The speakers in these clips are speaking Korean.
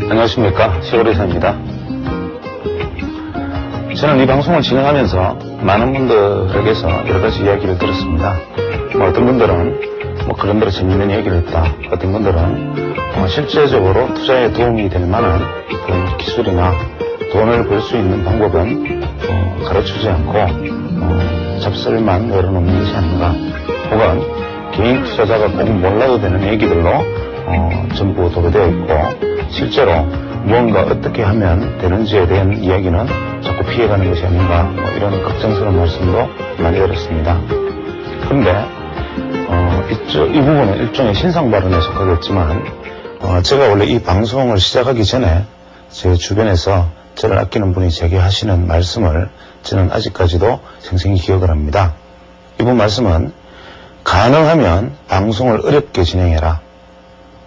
안녕하십니까, 시골의사입니다. 저는 이 방송을 진행하면서 많은 분들에게서 여러 가지 이야기를 들었습니다. 어떤 분들은 그런대로 재밌는 얘기를 했다. 어떤 분들은 실제적으로 투자에 도움이 될 만한 그런 기술이나 돈을 벌 수 있는 방법은 가르치지 않고 잡설만 열어놓는 것이 아닌가. 혹은 개인 투자자가 꼭 몰라도 되는 얘기들로 전부 도배되어 있고, 실제로 무언가 어떻게 하면 되는지에 대한 이야기는 자꾸 피해가는 것이 아닌가, 이런 걱정스러운 말씀도 많이 들었습니다. 그런데 이 부분은 일종의 신상 발언에 속하겠지만, 제가 원래 이 방송을 시작하기 전에 제 주변에서 저를 아끼는 분이 제게 하시는 말씀을 저는 아직까지도 생생히 기억을 합니다. 이분 말씀은 가능하면 방송을 어렵게 진행해라.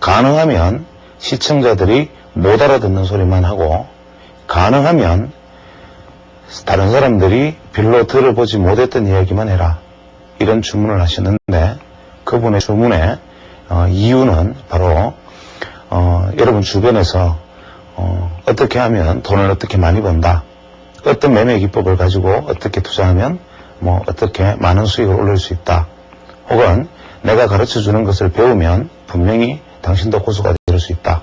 가능하면 시청자들이 못 알아듣는 소리만 하고, 가능하면 다른 사람들이 별로 들어보지 못했던 이야기만 해라. 이런 주문을 하셨는데, 그분의 주문의 이유는 바로 여러분 주변에서 어떻게 하면 돈을 어떻게 많이 번다, 어떤 매매 기법을 가지고 어떻게 투자하면 어떻게 많은 수익을 올릴 수 있다, 혹은 내가 가르쳐주는 것을 배우면 분명히 당신도 고수가 될 수 있다.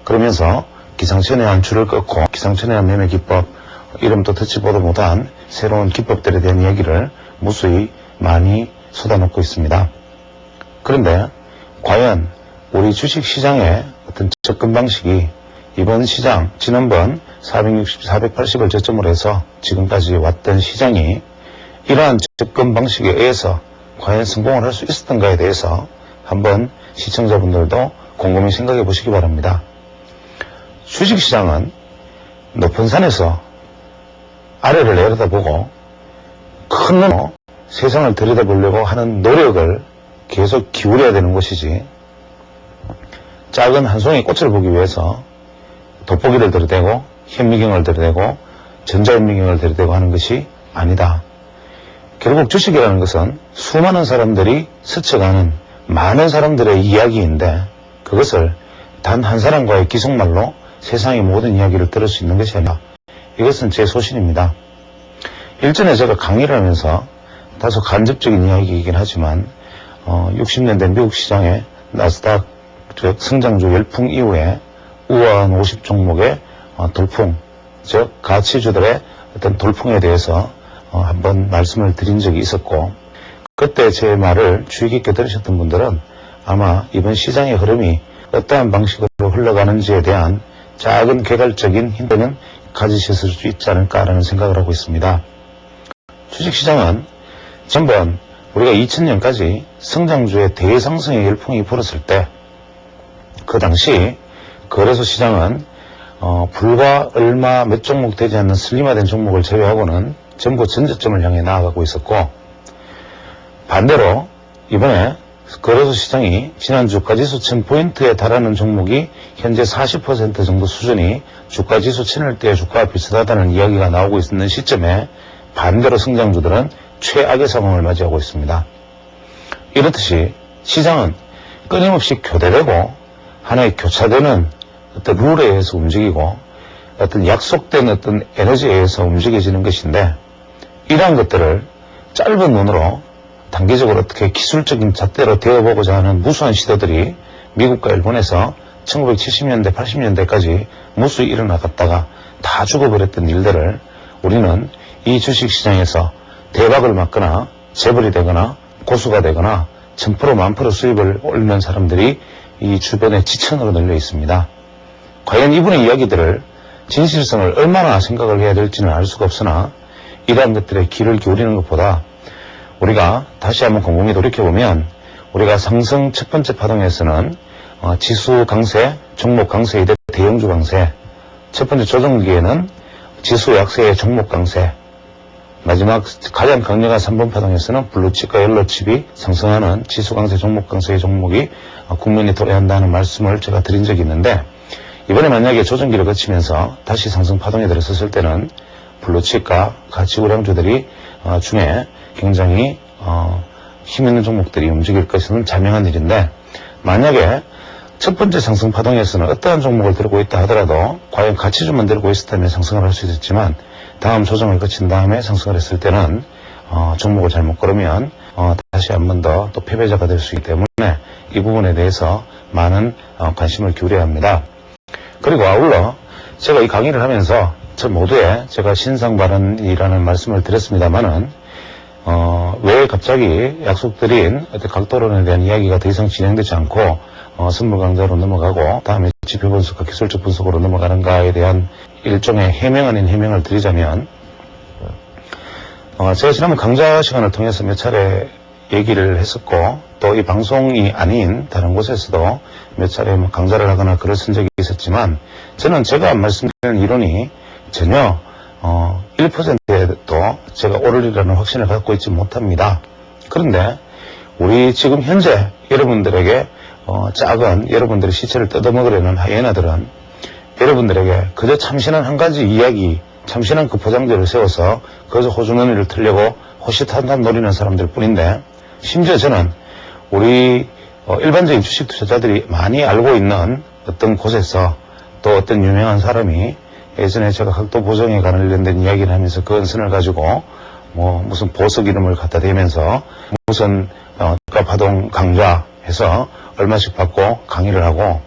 그러면서 기상천외한 줄을 끊고 기상천외한 매매 기법, 이름도 듣지 보도 못한 새로운 기법들에 대한 이야기를 무수히 많이 쏟아놓고 있습니다. 그런데 과연 우리 주식시장의 어떤 접근 방식이 이번 시장, 지난번 480을 저점으로 해서 지금까지 왔던 시장이 이러한 접근 방식에 의해서 과연 성공을 할 수 있었던가에 대해서 한번 시청자분들도 곰곰이 생각해 보시기 바랍니다. 주식시장은 높은 산에서 아래를 내려다보고 큰 눈으로 세상을 들여다보려고 하는 노력을 계속 기울여야 되는 것이지, 작은 한 송이 꽃을 보기 위해서 돋보기를 들이대고 현미경을 들이대고 전자현미경을 들이대고 하는 것이 아니다. 결국 주식이라는 것은 수많은 사람들이 스쳐가는 많은 사람들의 이야기인데, 그것을 단 한 사람과의 기속말로 세상의 모든 이야기를 들을 수 있는 것이 아니라, 이것은 제 소신입니다. 일전에 제가 강의를 하면서 다소 간접적인 이야기이긴 하지만 60년대 미국 시장의 나스닥 즉 성장주 열풍 이후에 우아한 50 종목의 돌풍, 즉 가치주들의 어떤 돌풍에 대해서 한번 말씀을 드린 적이 있었고, 그때 제 말을 주의 깊게 들으셨던 분들은 아마 이번 시장의 흐름이 어떠한 방식으로 흘러가는지에 대한 작은 개괄적인 힌트는 가지셨을 수 있지 않을까라는 생각을 하고 있습니다. 주식시장은 전번 우리가 2000년까지 성장주의 대상승의 열풍이 불었을 때, 그 당시 거래소 시장은 불과 얼마 몇 종목 되지 않는 슬림화된 종목을 제외하고는 전부 전저점을 향해 나아가고 있었고, 반대로 이번에 거래소 시장이 지난주가 지수 1000포인트에 달하는 종목이 현재 40% 정도 수준이 주가 지수 1000일 주가와 비슷하다는 이야기가 나오고 있는 시점에 반대로 성장주들은 최악의 상황을 맞이하고 있습니다. 이렇듯이 시장은 끊임없이 교대되고 하나의 교차되는 어떤 룰에 의해서 움직이고 어떤 약속된 어떤 에너지에 의해서 움직여지는 것인데, 이러한 것들을 짧은 눈으로 단기적으로 어떻게 기술적인 잣대로 되어보고자 하는 무수한 시도들이 미국과 일본에서 1970년대, 80년대까지 무수히 일어나갔다가 다 죽어버렸던 일들을 우리는 이 주식시장에서 대박을 맞거나 재벌이 되거나 고수가 되거나 1000% 10,000% 수입을 올리는 사람들이 이 주변에 지천으로 널려 있습니다. 과연 이분의 이야기들을 진실성을 얼마나 생각을 해야 될지는 알 수가 없으나, 이러한 것들에 귀를 기울이는 것보다 우리가 다시 한번 곰곰이 돌이켜보면, 우리가 상승 첫 번째 파동에서는 지수 강세, 종목 강세 이대 대형주 강세, 첫 번째 조정기에는 지수 약세의 종목 강세, 마지막 가장 강력한 3번 파동에서는 블루칩과 옐로칩이 상승하는 지수 강세, 종목 강세의 종목이 국면에 도래한다는 말씀을 제가 드린 적이 있는데, 이번에 만약에 조정기를 거치면서 다시 상승 파동에 들어섰을 때는 블루칩과 가치 우량주들이 중에 굉장히 힘있는 종목들이 움직일 것은 자명한 일인데, 만약에 첫 번째 상승 파동에서는 어떠한 종목을 들고 있다 하더라도 과연 가치주만 들고 있었다면 상승을 할 수 있었지만 다음 조정을 거친 다음에 상승을 했을 때는 종목을 잘못 고르면 다시 한 번 더 또 패배자가 될 수 있기 때문에 이 부분에 대해서 많은 관심을 기울여야 합니다. 그리고 아울러 제가 이 강의를 하면서 저 모두에 제가 신상발언이라는 말씀을 드렸습니다만은 왜 갑자기 약속드린 어떤 각도론에 대한 이야기가 더 이상 진행되지 않고 선물 강좌로 넘어가고 다음에 지표 분석과 기술적 분석으로 넘어가는가에 대한 일종의 해명 아닌 해명을 드리자면 제가 지난번 강좌 시간을 통해서 몇 차례 얘기를 했었고 또 이 방송이 아닌 다른 곳에서도 몇 차례 강좌를 하거나 글을 쓴 적이 있었지만 저는 제가 말씀드리는 이론이 전혀 1%도 제가 옳으리라는 확신을 갖고 있지 못합니다. 그런데 우리 지금 현재 여러분들에게 작은 여러분들의 시체를 뜯어먹으려는 하이에나들은 여러분들에게 그저 참신한 한 가지 이야기, 참신한 그 포장지를 세워서 그저 호주머니를 틀려고 호시탄탄 노리는 사람들 뿐인데 심지어 저는 우리 일반적인 주식 투자자들이 많이 알고 있는 어떤 곳에서 또 어떤 유명한 사람이 예전에 제가 각도 보정에 관련된 이야기를 하면서 그 언선을 가지고 무슨 보석 이름을 갖다 대면서 무슨 파동 강좌 해서 얼마씩 받고 강의를 하고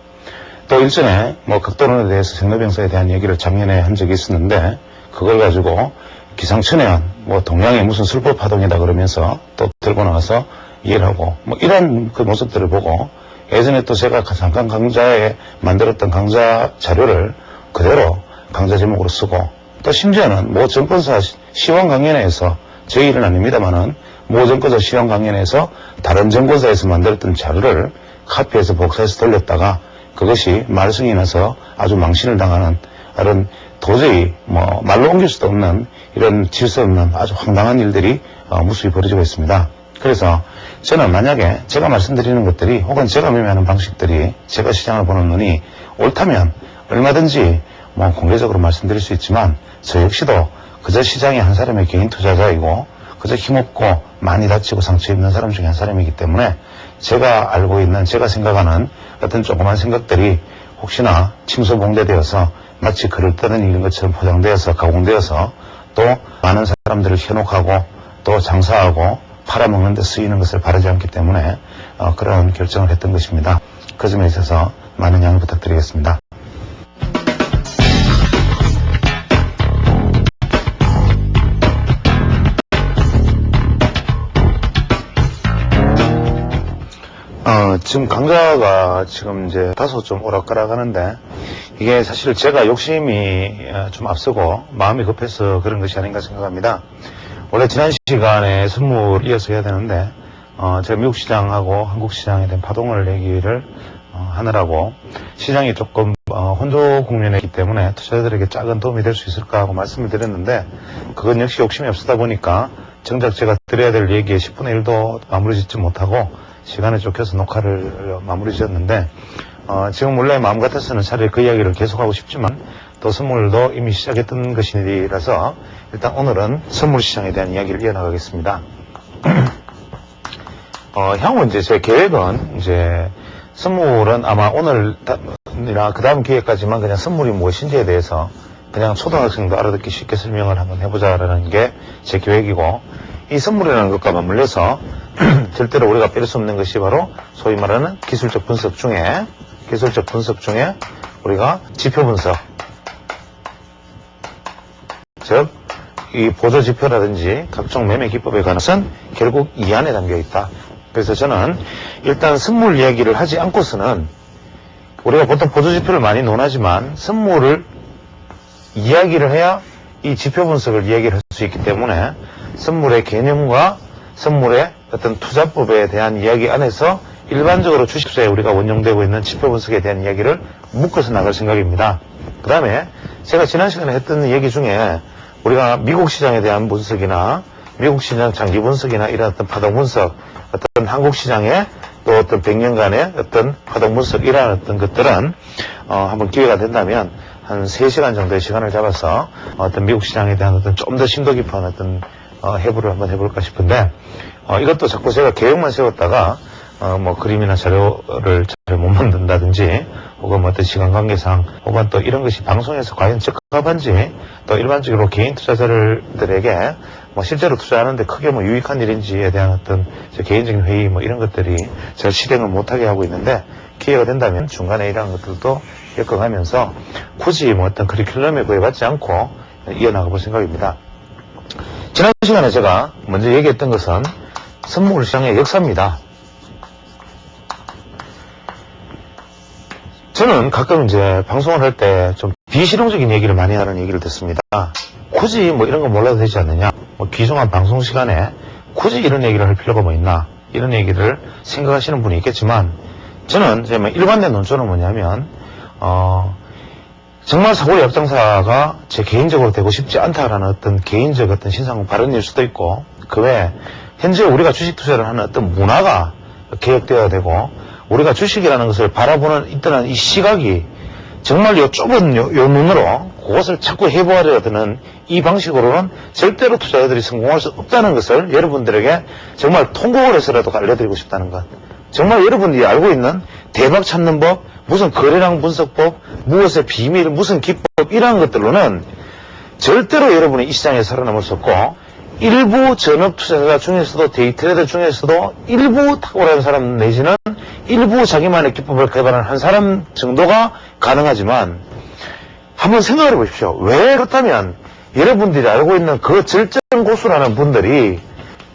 또 일전에 각도론에 대해서 생로병사에 대한 얘기를 작년에 한 적이 있었는데 그걸 가지고 기상천외한 동양의 무슨 슬퍼 파동이다 그러면서 또 들고 나와서 이해를 하고 이런 그 모습들을 보고 예전에 또 제가 잠깐 강좌에 만들었던 강좌 자료를 그대로 강좌 제목으로 쓰고 또 심지어는 모 증권사 시황 강연회에서 제 일은 아닙니다만은 모 증권사 시황 강연회에서 다른 증권사에서 만들었던 자료를 카피해서 복사해서 돌렸다가 그것이 말썽이 나서 아주 망신을 당하는 이런 도저히 말로 옮길 수도 없는 이런 질서 없는 아주 황당한 일들이 무수히 벌어지고 있습니다. 그래서 저는 만약에 제가 말씀드리는 것들이 혹은 제가 매매하는 방식들이 제가 시장을 보는 눈이 옳다면 얼마든지 공개적으로 말씀드릴 수 있지만 저 역시도 그저 시장의 한 사람의 개인 투자자이고 그저 힘없고 많이 다치고 상처 입는 사람 중에 한 사람이기 때문에 제가 알고 있는 제가 생각하는 어떤 조그만 생각들이 혹시나 침소봉대되어서 마치 글을 떠는 것처럼 포장되어서 가공되어서 또 많은 사람들을 현혹하고 또 장사하고 팔아먹는 데 쓰이는 것을 바라지 않기 때문에 그런 결정을 했던 것입니다. 그 점에 있어서 많은 양해 부탁드리겠습니다. 지금 강좌가 지금 이제 다소 좀 오락가락 하는데 이게 사실 제가 욕심이 좀 앞서고 마음이 급해서 그런 것이 아닌가 생각합니다. 원래 지난 시간에 선물 이어서 해야 되는데 제가 미국 시장하고 한국 시장에 대한 파동을 얘기를 하느라고 시장이 조금 혼조 국면에 있기 때문에 투자자들에게 작은 도움이 될 수 있을까 하고 말씀을 드렸는데 그건 역시 욕심이 앞서다 보니까 정작 제가 드려야 될 얘기의 10분의 1도 마무리 짓지 못하고 시간에 쫓겨서 녹화를 마무리 지었는데 지금 원래 마음 같아서는 차라리 그 이야기를 계속하고 싶지만 또 선물도 이미 시작했던 것이라서 일단 오늘은 선물 시장에 대한 이야기를 이어나가겠습니다. 향후 이제 제 계획은 이제 선물은 아마 오늘이나 그 다음 기회까지만 그냥 선물이 무엇인지에 대해서 그냥 초등학생도 알아듣기 쉽게 설명을 한번 해보자라는 게 제 계획이고 이 선물이라는 것과 맞물려서 절대로 우리가 뺄 수 없는 것이 바로 소위 말하는 기술적 분석 중에 우리가 지표 분석 즉 이 보조 지표라든지 각종 매매 기법에 관한 것은 결국 이 안에 담겨 있다. 그래서 저는 일단 선물 이야기를 하지 않고서는 우리가 보통 보조 지표를 많이 논하지만 선물을 이야기를 해야 이 지표 분석을 이야기를 할 수 있기 때문에 선물의 개념과 선물의 어떤 투자법에 대한 이야기 안에서 일반적으로 주식투자에 우리가 원용되고 있는 지표 분석에 대한 이야기를 묶어서 나갈 생각입니다. 그 다음에 제가 지난 시간에 했던 얘기 중에 우리가 미국 시장에 대한 분석이나 미국 시장 장기 분석이나 이런 어떤 파동 분석, 어떤 한국 시장의 또 어떤 100년간의 어떤 파동 분석 이런 어떤 것들은 한번 기회가 된다면 한 3시간 정도의 시간을 잡아서 어떤 미국 시장에 대한 어떤 좀 더 심도 깊은 어떤 해부를 한번 해볼까 싶은데 이것도 자꾸 제가 계획만 세웠다가 뭐 그림이나 자료를 잘 못 만든다든지 혹은 뭐 어떤 시간 관계상 혹은 또 이런 것이 방송에서 과연 적합한지 또 일반적으로 개인 투자자들에게 뭐 실제로 투자하는데 크게 뭐 유익한 일인지에 대한 어떤 개인적인 회의 뭐 이런 것들이 잘 실행을 못하게 하고 있는데 기회가 된다면 중간에 이런 것들도 겪어가면서 굳이 뭐 어떤 커리큘럼에 구애받지 않고 이어나가 볼 생각입니다. 지난 시간에 제가 먼저 얘기했던 것은 선물 시장의 역사입니다. 저는 가끔 이제 방송을 할 때 좀 비실용적인 얘기를 많이 하는 얘기를 듣습니다. 굳이 뭐 이런 거 몰라도 되지 않느냐? 뭐 귀중한 방송 시간에 굳이 이런 얘기를 할 필요가 뭐 있나? 이런 얘기를 생각하시는 분이 있겠지만 저는 이제 뭐 일관된 논조는 뭐냐면 정말 사고의 약장사가 제 개인적으로 되고 싶지 않다라는 어떤 개인적 어떤 신상 발언일 수도 있고 그 외에 현재 우리가 주식 투자를 하는 어떤 문화가 개혁되어야 되고 우리가 주식이라는 것을 바라보는 있던 이 시각이 정말 요 좁은 요 눈으로 그것을 자꾸 해보아야 되는 이 방식으로는 절대로 투자자들이 성공할 수 없다는 것을 여러분들에게 정말 통곡을 해서라도 알려드리고 싶다는 것. 정말 여러분들이 알고 있는 대박 찾는 법, 무슨 거래량 분석법, 무엇의 비밀, 무슨 기법 이러한 것들로는 절대로 여러분이 이 시장에 살아남을 수 없고 일부 전업 투자자 중에서도 데이트레이더 중에서도 일부 탁월한 사람 내지는 일부 자기만의 기법을 개발한 한 사람 정도가 가능하지만 한번 생각해 보십시오. 왜 그렇다면 여러분들이 알고 있는 그 절정 고수라는 분들이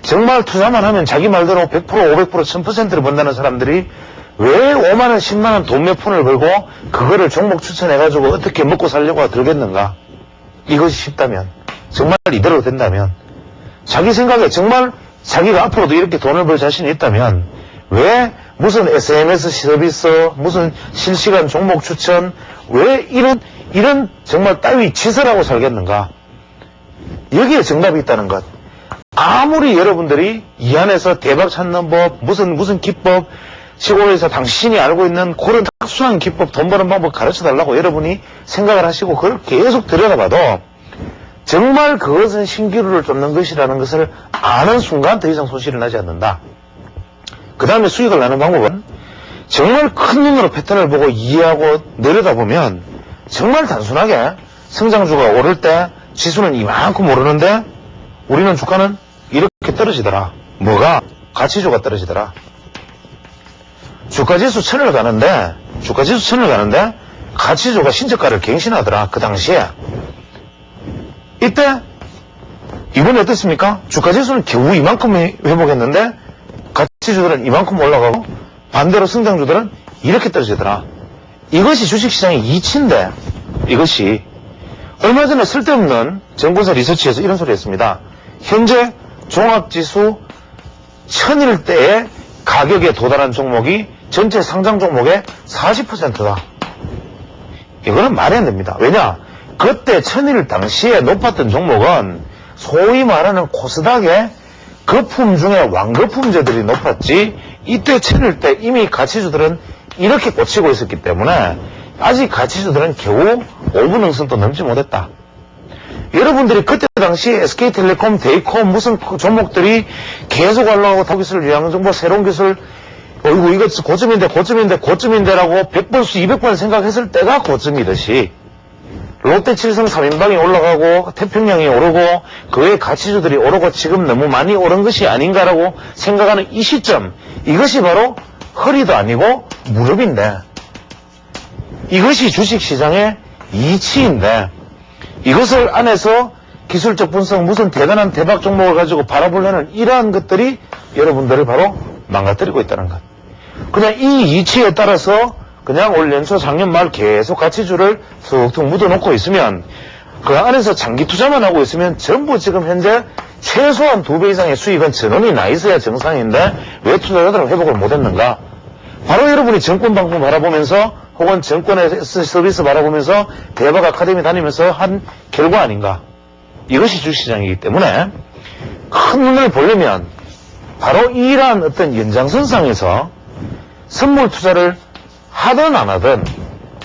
정말 투자만 하면 자기 말대로 100%, 500%, 1000%를 번다는 사람들이 왜 5만원, 10만원 돈 몇 푼을 벌고 그거를 종목 추천해가지고 어떻게 먹고 살려고 들겠는가? 이것이 쉽다면, 정말 이대로 된다면, 자기 생각에 정말 자기가 앞으로도 이렇게 돈을 벌 자신이 있다면 왜 무슨 SMS 서비스, 무슨 실시간 종목 추천, 왜 이런 정말 따위 짓을 하고 살겠는가? 여기에 정답이 있다는 것. 아무리 여러분들이 이 안에서 대박 찾는 법, 무슨 기법, 시골에서 당신이 알고 있는 그런 특수한 기법, 돈 버는 방법 가르쳐 달라고 여러분이 생각을 하시고 그걸 계속 들여다봐도 정말 그것은 신기루를 쫓는 것이라는 것을 아는 순간 더 이상 손실이 나지 않는다. 그 다음에 수익을 내는 방법은 정말 큰 눈으로 패턴을 보고 이해하고 내려다보면 정말 단순하게 성장주가 오를 때 지수는 이만큼 오르는데 우리는 주가는 이렇게 떨어지더라. 뭐가? 가치주가 떨어지더라. 주가지수 1000을 가는데 가치주가 신저가를 갱신하더라. 그 당시에. 이때 이번에 어떻습니까? 주가지수는 겨우 이만큼 회복했는데 가치주들은 이만큼 올라가고 반대로 성장주들은 이렇게 떨어지더라. 이것이 주식시장의 이치인데 이것이 얼마 전에 쓸데없는 정보사 리서치에서 이런 소리 했습니다. 현재 종합지수 1000일대의 가격에 도달한 종목이 전체 상장 종목의 40%다. 이거는 말이 안 됩니다. 왜냐? 그때 1000일 당시에 높았던 종목은 소위 말하는 코스닥의 거품 중에 왕거품제들이 높았지 이때 1000일 때 이미 가치주들은 이렇게 꽂히고 있었기 때문에 아직 가치주들은 겨우 5분 응선도 넘지 못했다. 여러분들이 그때 당시 SK텔레콤, 데이콤 무슨 종목들이 계속 올라가고 타깃을 유양한 정보 새로운 기술 이거 고점인데라고 100번수 200번 생각했을 때가 고점이듯이 롯데 7성 3인방이 올라가고 태평양이 오르고 그 외에 가치주들이 오르고 지금 너무 많이 오른 것이 아닌가라고 생각하는 이 시점 이것이 바로 허리도 아니고 무릎인데 이것이 주식시장의 이치인데 이것을 안에서 기술적 분석 무슨 대단한 대박 종목을 가지고 바라보려는 이러한 것들이 여러분들을 바로 망가뜨리고 있다는 것. 그냥 이 이치에 따라서 그냥 올 연초 작년 말 계속 가치주를 툭툭 묻어놓고 있으면 그 안에서 장기 투자만 하고 있으면 전부 지금 현재 최소한 2배 이상의 수익은 전원이 나 있어야 정상인데 왜 투자자들은 회복을 못했는가? 바로 여러분이 정권방송 바라보면서 혹은 정권의 서비스 바라보면서 대박 아카데미 다니면서 한 결과 아닌가? 이것이 주식시장이기 때문에 큰 눈을 보려면 바로 이러한 어떤 연장선상에서 선물 투자를 하든 안 하든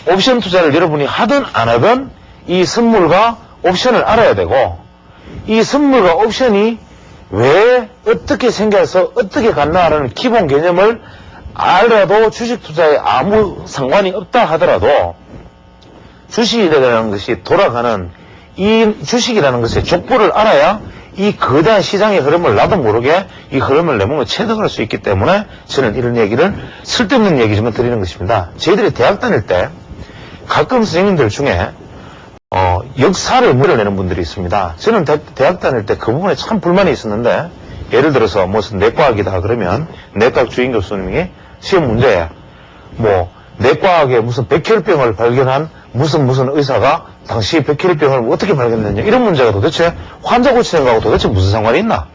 옵션 투자를 여러분이 하든 안 하든 이 선물과 옵션을 알아야 되고 이 선물과 옵션이 왜 어떻게 생겨서 어떻게 갔나라는 기본 개념을 알아도 주식 투자에 아무 상관이 없다 하더라도 주식이라는 것이 돌아가는 이 주식이라는 것의 족보를 알아야 이 거대한 시장의 흐름을 나도 모르게 이 흐름을 내 몸에 체득할 수 있기 때문에 저는 이런 얘기를 쓸데없는 얘기지만 드리는 것입니다. 저희들이 대학 다닐 때 가끔 선생님들 중에 역사를 물어내는 분들이 있습니다. 저는 대학 다닐 때 그 부분에 참 불만이 있었는데 예를 들어서 무슨 내과학이다 그러면 내과학 주임 교수님이 시험 문제에 내과학에 무슨 백혈병을 발견한 무슨 의사가 당시 백혈병을 어떻게 발견했냐 이런 문제가 도대체 환자 고치는 거하고 도대체 무슨 상관이 있나?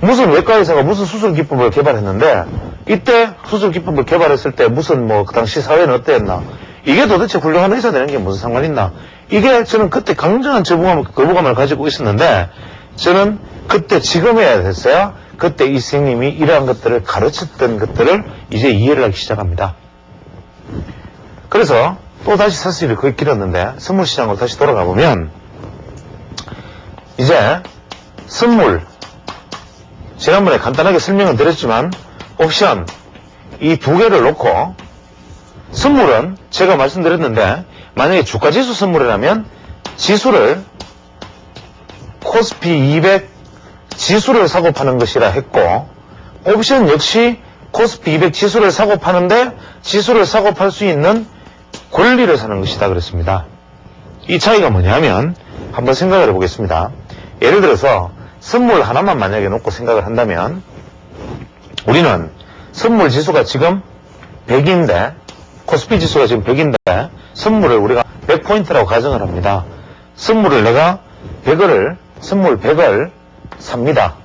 무슨 외과 의사가 무슨 수술 기법을 개발했는데 이때 수술 기법을 개발했을 때 무슨 그 당시 사회는 어땠나? 이게 도대체 훌륭한 의사 되는 게 무슨 상관이 있나? 이게 저는 그때 강정한 거부감을 가지고 있었는데 저는 그때 지금 해야 됐어요. 그때 이 선생님이 이러한 것들을 가르쳤던 것들을 이제 이해를 하기 시작합니다. 그래서 또 다시 사실이 거의 길었는데 선물 시장으로 다시 돌아가 보면 이제 선물 지난번에 간단하게 설명을 드렸지만 옵션 이 두 개를 놓고 선물은 제가 말씀드렸는데 만약에 주가지수 선물이라면 지수를 코스피 200 지수를 사고 파는 것이라 했고 옵션 역시 코스피 200 지수를 사고 파는데 지수를 사고 팔 수 있는 권리를 사는 것이다 그랬습니다. 이 차이가 뭐냐면 한번 생각을 해보겠습니다. 예를 들어서 선물 하나만 만약에 놓고 생각을 한다면 우리는 선물 지수가 지금 100인데 코스피 지수가 지금 100인데 선물을 우리가 100포인트라고 가정을 합니다. 선물을 내가 선물 100을 삽니다.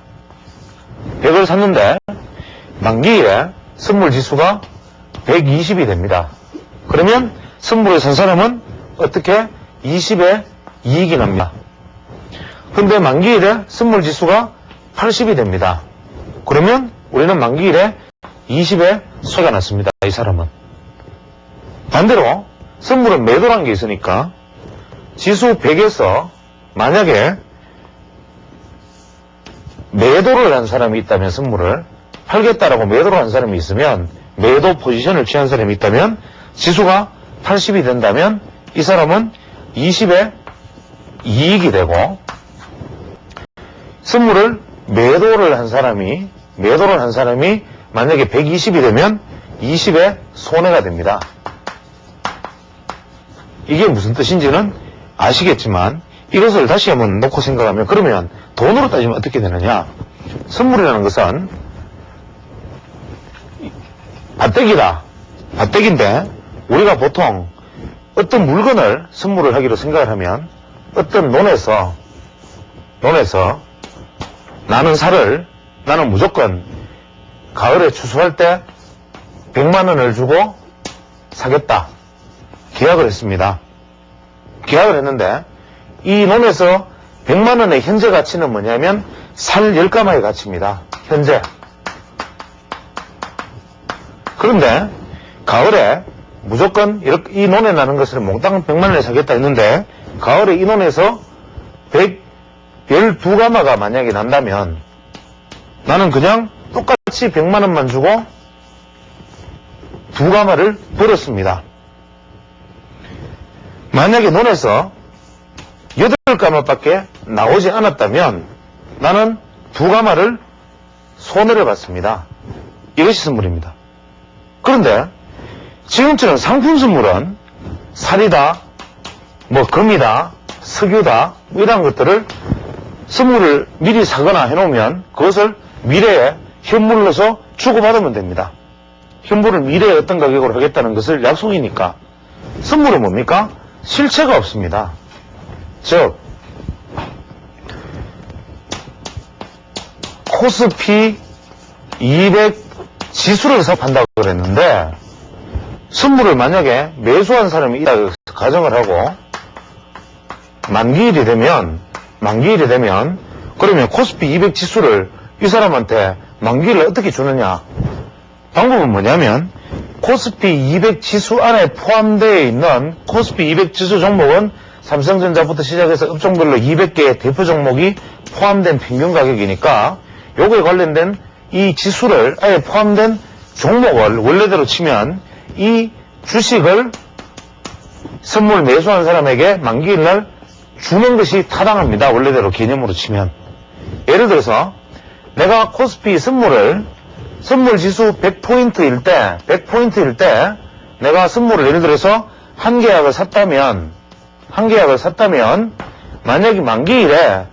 100을 샀는데 만기일에 선물 지수가 120이 됩니다. 그러면 선물을 산 사람은 어떻게 20에 이익이 납니다. 근데 만기일에 선물 지수가 80이 됩니다. 그러면 우리는 만기일에 20에 손해가 났습니다. 이 사람은. 반대로 선물은 매도란 게 있으니까 지수 100에서 만약에 매도를 한 사람이 있다면 선물을 팔겠다라고 매도를 한 사람이 있으면 매도 포지션을 취한 사람이 있다면 지수가 80이 된다면 이 사람은 20에 이익이 되고 선물을 매도를 한 사람이 만약에 120이 되면 20에 손해가 됩니다. 이게 무슨 뜻인지는 아시겠지만 이것을 다시 한번 놓고 생각하면 그러면 돈으로 따지면 어떻게 되느냐? 선물이라는 것은 밭대기다. 밭대기인데 우리가 보통 어떤 물건을 선물을 하기로 생각을 하면 어떤 논에서 나는 무조건 가을에 추수할 때 100만 원을 주고 사겠다. 계약을 했습니다. 계약을 했는데 이 논에서 100만 원의 현재 가치는 뭐냐면 살 10가마의 가치입니다. 현재. 그런데 가을에 무조건 이 논에 나는 것을 몽땅 100만 원에 사겠다 했는데 가을에 이 논에서 12가마가 만약에 난다면 나는 그냥 똑같이 100만 원만 주고 2가마를 벌었습니다. 만약에 논에서 8가마밖에 나오지 않았다면 나는 2가마를 손해를 봤습니다. 이것이 선물입니다. 그런데 지금처럼 상품 선물은 살이다, 금이다, 석유다 이런 것들을 선물을 미리 사거나 해놓으면 그것을 미래에 현물로서 주고받으면 됩니다. 현물을 미래에 어떤 가격으로 하겠다는 것을 약속이니까. 선물은 뭡니까? 실체가 없습니다. 즉 코스피 200 지수를 사서 판다고 그랬는데 선물을 만약에 매수한 사람이 있다고 가정을 하고 만기일이 되면 그러면 코스피 200 지수를 이 사람한테 만기일을 어떻게 주느냐? 방법은 뭐냐면 코스피 200 지수 안에 포함되어 있는 코스피 200 지수 종목은 삼성전자부터 시작해서 업종별로 200개의 대표 종목이 포함된 평균 가격이니까 요거에 관련된 이 지수를 아예 포함된 종목을 원래대로 치면 이 주식을 선물 매수한 사람에게 만기일날 주는 것이 타당합니다. 원래대로 개념으로 치면. 예를 들어서 내가 코스피 선물 지수 100포인트일 때 내가 선물을 예를 들어서 한 계약을 샀다면 만약에 만기일에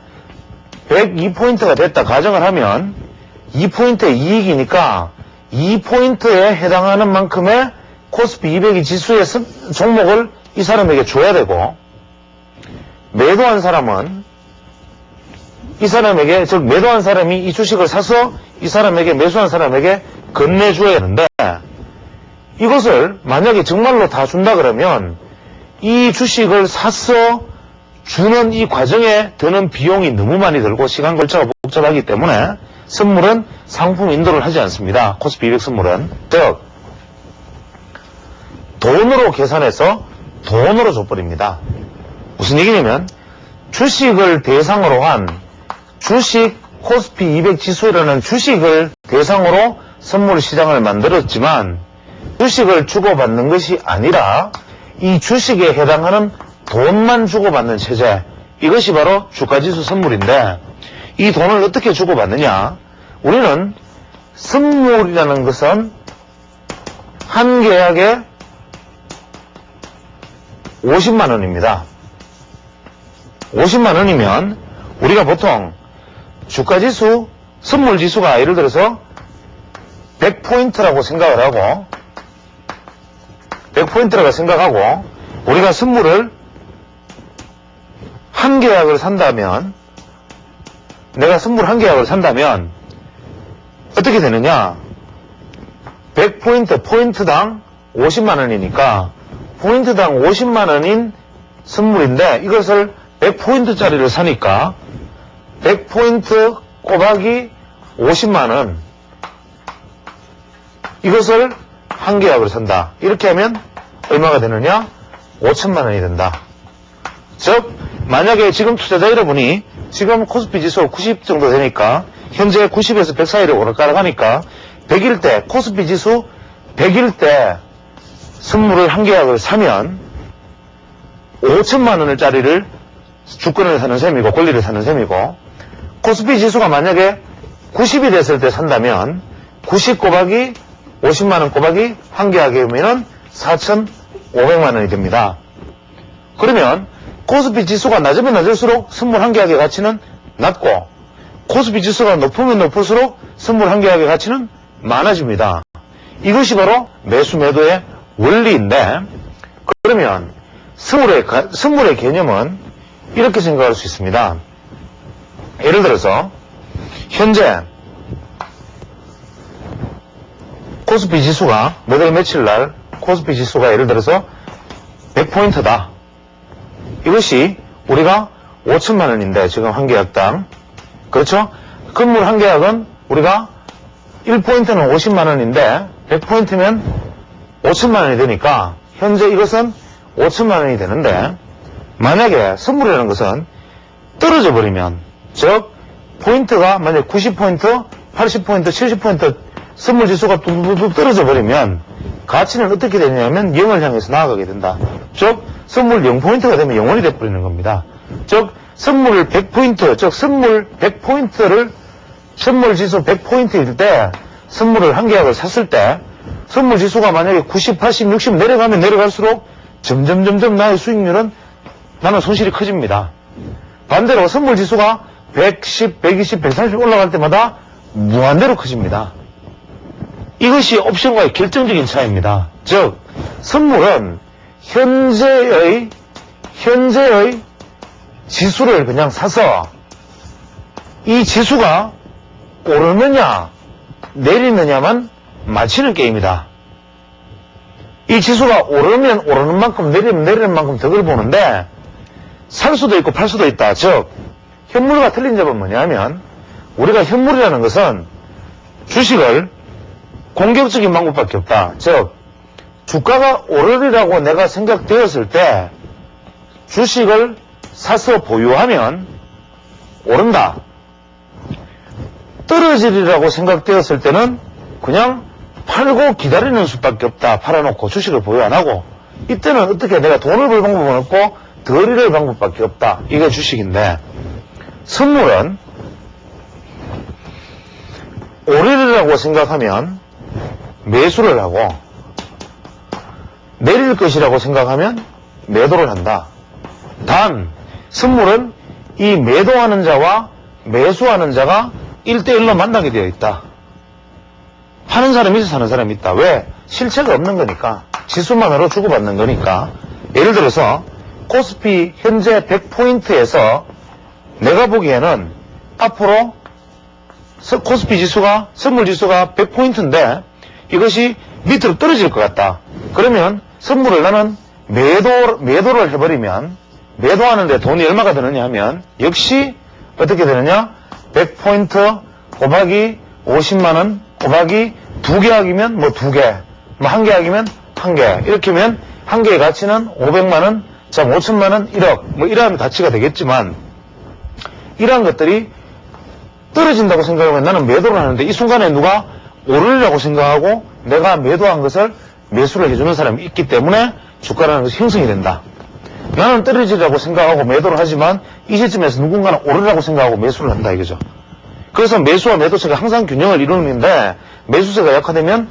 102포인트가 됐다 가정을 하면 2포인트의 이익이니까 2포인트에 해당하는 만큼의 코스피 200이 지수의 종목을 이 사람에게 줘야 되고, 매도한 사람은 이 사람에게, 즉 매도한 사람이 이 주식을 사서 이 사람에게, 매수한 사람에게 건네줘야 하는데, 이것을 만약에 정말로 다 준다 그러면 이 주식을 사서 주는 이 과정에 드는 비용이 너무 많이 들고 시간 걸쳐가 복잡하기 때문에 선물은 상품 인도를 하지 않습니다. 코스피 200 선물은. 즉 돈으로 계산해서 돈으로 줘버립니다. 무슨 얘기냐면 주식을 대상으로 한 주식 코스피 200 지수라는 주식을 대상으로 선물 시장을 만들었지만 주식을 주고받는 것이 아니라 이 주식에 해당하는 돈만 주고받는 체제, 이것이 바로 주가지수 선물인데, 이 돈을 어떻게 주고받느냐? 우리는 선물이라는 것은 한 계약에 50만 원입니다. 50만 원이면 우리가 보통 주가지수, 선물지수가 예를 들어서 100포인트라고 생각을 하고, 100포인트라고 생각하고, 우리가 선물을 한 계약을 산다면, 내가 선물 한 계약을 산다면, 어떻게 되느냐? 100포인트, 포인트당 50만 원이니까, 포인트당 50만 원인 선물인데, 이것을 100포인트짜리를 사니까, 100포인트 꼬박이 50만 원. 이것을 한 계약을 산다. 이렇게 하면 얼마가 되느냐? 5천만 원이 된다. 즉 만약에 지금 투자자 여러분이 지금 코스피 지수 90 정도 되니까 현재 90에서 100 사이로 오락가락하니까 100일 때 코스피 지수 100일 때 선물을 한 계약을 사면 5천만 원짜리를 주권을 사는 셈이고 권리를 사는 셈이고, 코스피 지수가 만약에 90이 됐을 때 산다면 90 곱하기 50만 원 곱하기 한 계약에 오면은 4,500만 원이 됩니다. 그러면 코스피 지수가 낮으면 낮을수록 선물 한 계약의 가치는 낮고, 코스피 지수가 높으면 높을수록 선물 한 계약의 가치는 많아집니다. 이것이 바로 매수 매도의 원리인데, 그러면 선물의 개념은 이렇게 생각할 수 있습니다. 예를 들어서 현재 코스피 지수가 몇 월 며칠 날 코스피 지수가 예를 들어서 100포인트다. 이것이 우리가 5천만 원인데 지금 한 계약당, 그렇죠? 건물 한 계약은 우리가 1포인트는 50만 원인데 100포인트면 5천만 원이 되니까 현재 이것은 5천만 원이 되는데, 만약에 선물이라는 것은 떨어져 버리면, 즉 포인트가 만약 90포인트, 80포인트, 70포인트 선물 지수가 뚝뚝뚝 떨어져 버리면 가치는 어떻게 되냐면 0을 향해서 나아가게 된다. 즉 선물 0포인트가 되면 0원이 돼버리는 겁니다. 즉 선물 100포인트, 즉 선물 100포인트를 선물 지수 100포인트일 때 선물을 한 계약을 샀을 때 선물 지수가 만약에 90, 80, 60 내려가면 내려갈수록 점점 나의 수익률은, 나는 손실이 커집니다. 반대로 선물 지수가 110, 120, 130 올라갈 때마다 무한대로 커집니다. 이것이 옵션과의 결정적인 차이입니다. 즉 선물은 현재의 지수를 그냥 사서 이 지수가 오르느냐 내리느냐만 맞히는 게임이다. 이 지수가 오르면 오르는 만큼, 내리면 내리는 만큼 덕을 보는데 살 수도 있고 팔 수도 있다. 즉 현물과 틀린 점은 뭐냐면, 우리가 현물이라는 것은 주식을 공격적인 방법밖에 없다. 즉 주가가 오르리라고 내가 생각되었을 때 주식을 사서 보유하면 오른다. 떨어지리라고 생각되었을 때는 그냥 팔고 기다리는 수밖에 없다. 팔아놓고 주식을 보유 안 하고. 이때는 어떻게 내가 돈을 벌 방법은 없고 덜 잃을 방법밖에 없다. 이게 주식인데, 선물은 오르리라고 생각하면 매수를 하고, 내릴 것이라고 생각하면 매도를 한다. 단 선물은 이 매도하는 자와 매수하는 자가 1대1로 만나게 되어 있다. 하는 사람이 있어, 사는 사람이 있다. 왜? 실체가 없는 거니까. 지수만으로 주고받는 거니까. 예를 들어서 코스피 현재 100포인트에서 내가 보기에는 앞으로 코스피 지수가, 선물 지수가 100포인트인데 이것이 밑으로 떨어질 것 같다. 그러면 선물을 나는 매도를 해버리면, 매도하는데 돈이 얼마가 드느냐 하면 역시 어떻게 되느냐? 100포인트 곱하기 50만원 곱하기 2개 하기면 뭐 2개, 뭐 1개 하기면 1개. 이렇게 하면 한 개의 가치는 500만원, 자 5천만원, 1억, 뭐 이러한 가치가 되겠지만, 이러한 것들이 떨어진다고 생각하면 나는 매도를 하는데 이 순간에 누가 오르려고 생각하고 내가 매도한 것을 매수를 해주는 사람이 있기 때문에 주가라는 것이 형성이 된다. 나는 떨어지라고 생각하고 매도를 하지만 이 시점에서 누군가는 오르라고 생각하고 매수를 한다 이거죠. 그래서 매수와 매도세가 항상 균형을 이루는데, 매수세가 약화되면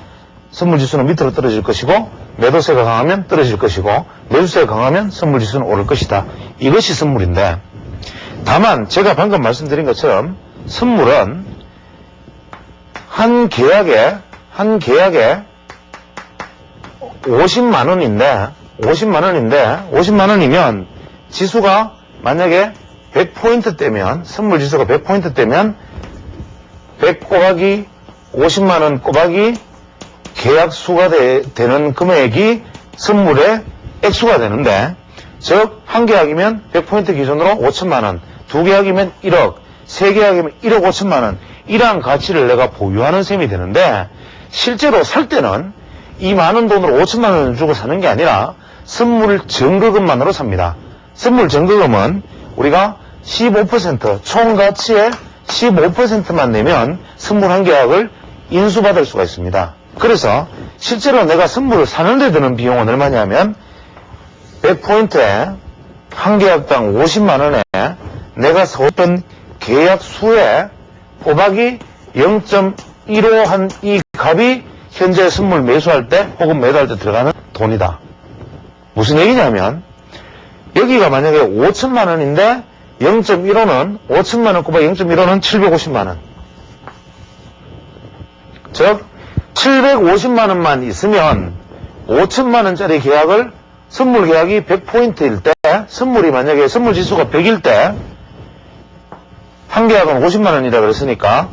선물지수는 밑으로 떨어질 것이고, 매도세가 강하면 떨어질 것이고, 매수세가 강하면 선물지수는 오를 것이다. 이것이 선물인데, 다만 제가 방금 말씀드린 것처럼 선물은 한 계약에 50만원인데 50만원이면 지수가 만약에 100포인트 때면, 선물 지수가 100포인트 때면 100 곱하기 50만원 곱하기 계약수가 되는 금액이 선물의 액수가 되는데, 즉 한 계약이면 100포인트 기준으로 5천만원, 두 계약이면 1억, 세 계약이면 1억 5천만원, 이러한 가치를 내가 보유하는 셈이 되는데, 실제로 살 때는 이 많은 돈으로 5천만원을 주고 사는 게 아니라 선물 증거금만으로 삽니다. 선물 증거금은 우리가 15% 총가치의 15%만 내면 선물 한 계약을 인수받을 수가 있습니다. 그래서 실제로 내가 선물을 사는 데 드는 비용은 얼마냐면 100포인트에 한 계약당 50만원에 내가 사왔던 계약 수에 곱하기 0.15한 이 값이 현재 선물 매수할 때 혹은 매도할 때 들어가는 돈이다. 무슨 얘기냐면 여기가 만약에 5천만원인데 0.15는 5천만원 곱하기 0.15는 750만원. 즉 750만원만 있으면 5천만원짜리 계약을, 선물 계약이 100포인트일 때, 선물이 만약에 선물 지수가 100일 때 한 계약은 50만원이라 그랬으니까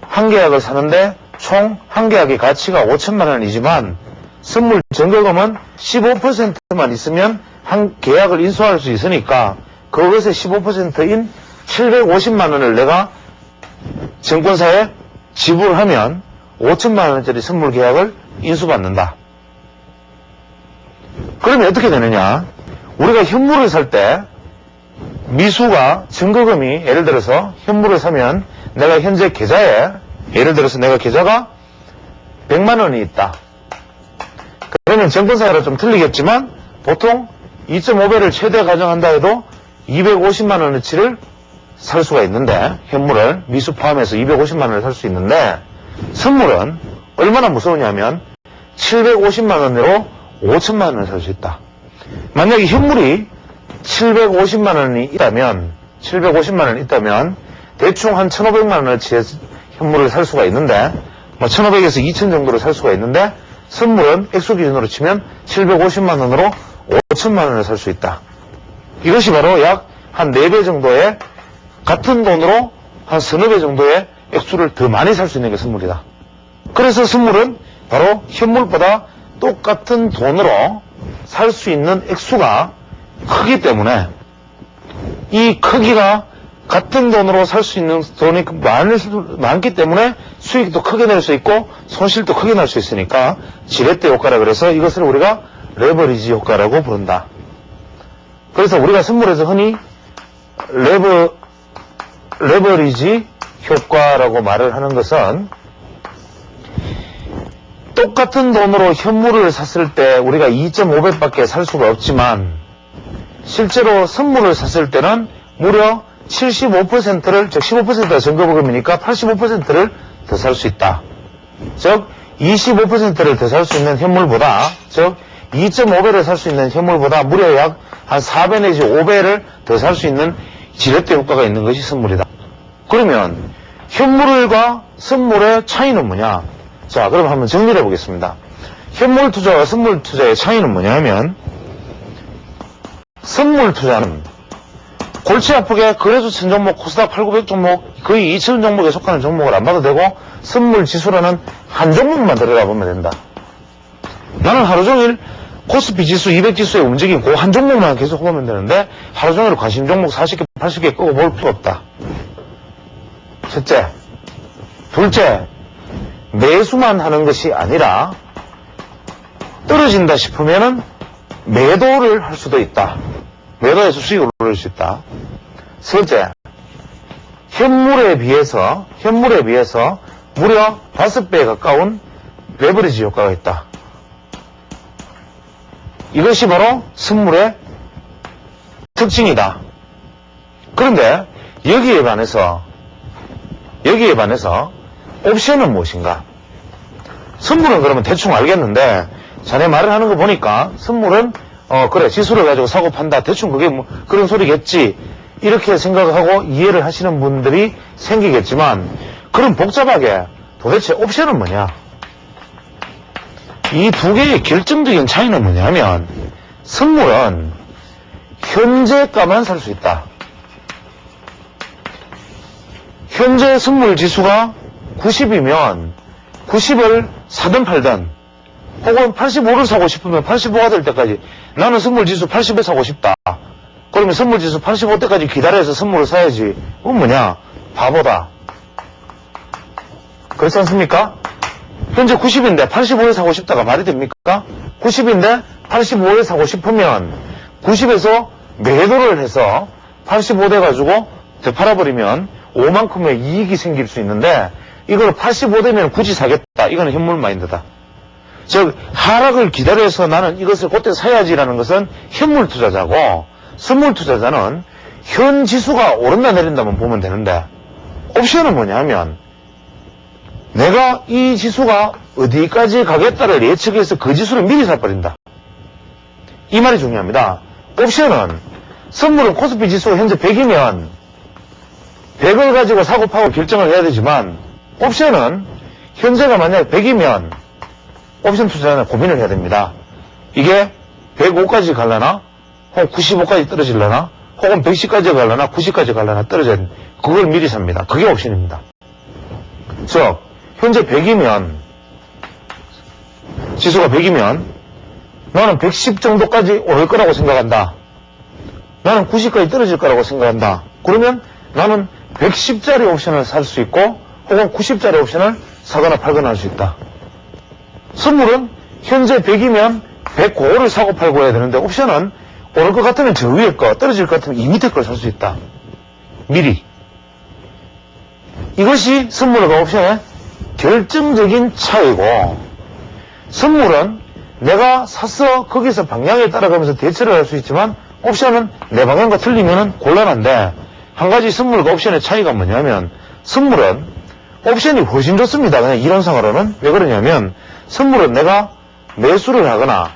한 계약을 사는데 총 한 계약의 가치가 5천만원이지만 선물 증거금은 15%만 있으면 한 계약을 인수할 수 있으니까 그것의 15%인 750만원을 내가 증권사에 지불하면 5천만원짜리 선물 계약을 인수받는다. 그러면 어떻게 되느냐? 우리가 현물을 살 때 미수가, 증거금이, 예를 들어서 현물을 사면 내가 현재 계좌에, 예를 들어서 내가 계좌가 100만원이 있다. 그러면 증권사가 좀 틀리겠지만 보통 2.5배를 최대 가정한다 해도 250만원어치를 살 수가 있는데, 현물을 미수 포함해서 250만원을 살 수 있는데, 선물은 얼마나 무서우냐면 750만원으로 5천만원을 살 수 있다. 만약에 현물이 750만원이 있다면 대충 한 1,500만원어치의 현물을 살 수가 있는데, 뭐 1,500에서 2,000 정도를 살 수가 있는데, 선물은 액수 기준으로 치면 750만원으로 5천만원을 살 수 있다. 이것이 바로 약 한 4배 정도의, 같은 돈으로 한 서너 배 정도의 액수를 더 많이 살 수 있는 게 선물이다. 그래서 선물은 바로 현물보다 똑같은 돈으로 살 수 있는 액수가 크기 때문에, 이 크기가 같은 돈으로 살 수 있는 돈이 많기 때문에 수익도 크게 낼 수 있고 손실도 크게 날 수 있으니까 지렛대 효과라 그래서 이것을 우리가 레버리지 효과라고 부른다. 그래서 우리가 선물에서 흔히 레버리지 효과라고 말을 하는 것은, 또 똑같은 돈으로 현물을 샀을 때 우리가 2.5배밖에 살 수가 없지만 실제로 선물을 샀을 때는 무려 75%를, 즉 15%가 증거보금이니까 85%를 더 살 수 있다. 즉 25%를 더 살 수 있는 현물보다, 즉 2.5배를 살 수 있는 현물보다 무려 약 한 4배 내지 5배를 더 살 수 있는 지렛대 효과가 있는 것이 선물이다. 그러면 현물과 선물의 차이는 뭐냐? 자, 그럼 한번 정리를 해보겠습니다. 현물 투자와 선물 투자의 차이는 뭐냐면, 선물 투자는 골치 아프게 거래소 1000종목, 코스닥 8900 종목, 거의 2000 종목에 속하는 종목을 안 봐도 되고, 선물 지수라는 한 종목만 들여다보면 된다. 나는 하루 종일 코스피 지수, 200 지수의 움직임, 그 한 종목만 계속 보면 되는데, 하루 종일 관심 종목 40개, 80개 끄고 볼 필요 없다. 첫째. 둘째, 매수만 하는 것이 아니라, 떨어진다 싶으면은 매도를 할 수도 있다. 매도해서 수익을 올릴 수 있다. 셋째, 현물에 비해서 무려 5배에 가까운 레버리지 효과가 있다. 이것이 바로 선물의 특징이다. 그런데 여기에 반해서 옵션은 무엇인가? 선물은 그러면 대충 알겠는데, 자네 말을 하는 거 보니까 선물은 그래, 지수를 가지고 사고 판다, 대충 그게 뭐 그런 소리겠지, 이렇게 생각하고 이해를 하시는 분들이 생기겠지만, 그럼 복잡하게 도대체 옵션은 뭐냐? 이 두 개의 결정적인 차이는 뭐냐면, 선물은 현재가만 살 수 있다. 현재 선물 지수가 90이면 90을 사든 팔든, 혹은 85를 사고 싶으면 85가 될 때까지, 나는 선물 지수 80에 사고 싶다. 그러면 선물 지수 85 때까지 기다려서 선물을 사야지. 그건 뭐냐? 바보다. 그렇지 않습니까? 현재 90인데 85에 사고 싶다가 말이 됩니까? 90인데 85에 사고 싶으면 90에서 매도를 해서 85 돼가지고 되팔아버리면 5만큼의 이익이 생길 수 있는데, 이걸 85 되면 굳이 사겠다. 이거는 현물 마인드다. 즉, 하락을 기다려서 나는 이것을 그때 사야지라는 것은 현물 투자자고, 선물 투자자는 현 지수가 오른다 내린다만 보면 되는데, 옵션은 뭐냐 하면, 내가 이 지수가 어디까지 가겠다를 예측해서 그 지수를 미리 사버린다. 이 말이 중요합니다. 옵션은, 선물은 코스피 지수가 현재 100이면 100을 가지고 사고 파고 결정을 해야 되지만, 옵션은 현재가 만약 100이면 옵션 투자자는 고민을 해야 됩니다. 이게 105까지 갈려나, 혹은 95까지 떨어질려나, 혹은 110까지 갈려나, 90까지 갈려나 떨어져야 됩니다. 그걸 미리 삽니다. 그게 옵션입니다. 즉, 현재 100이면, 지수가 100이면 나는 110 정도까지 오를 거라고 생각한다. 나는 90까지 떨어질 거라고 생각한다. 그러면 나는 110짜리 옵션을 살 수 있고, 혹은 90짜리 옵션을 사거나 팔거나 할 수 있다. 선물은 현재 100이면 105를 사고 팔고 해야 되는데, 옵션은 오를 것 같으면 저 위에 거, 떨어질 것 같으면 이 밑에 걸 살 수 있다. 미리. 이것이 선물과 옵션의 결정적인 차이고, 선물은 내가 샀어 거기서 방향에 따라가면서 대처를 할 수 있지만, 옵션은 내 방향과 틀리면 곤란한데, 한 가지 선물과 옵션의 차이가 뭐냐면, 선물은 옵션이 훨씬 좋습니다. 그냥 이론상으로는. 왜 그러냐면, 선물은 내가 매수를 하거나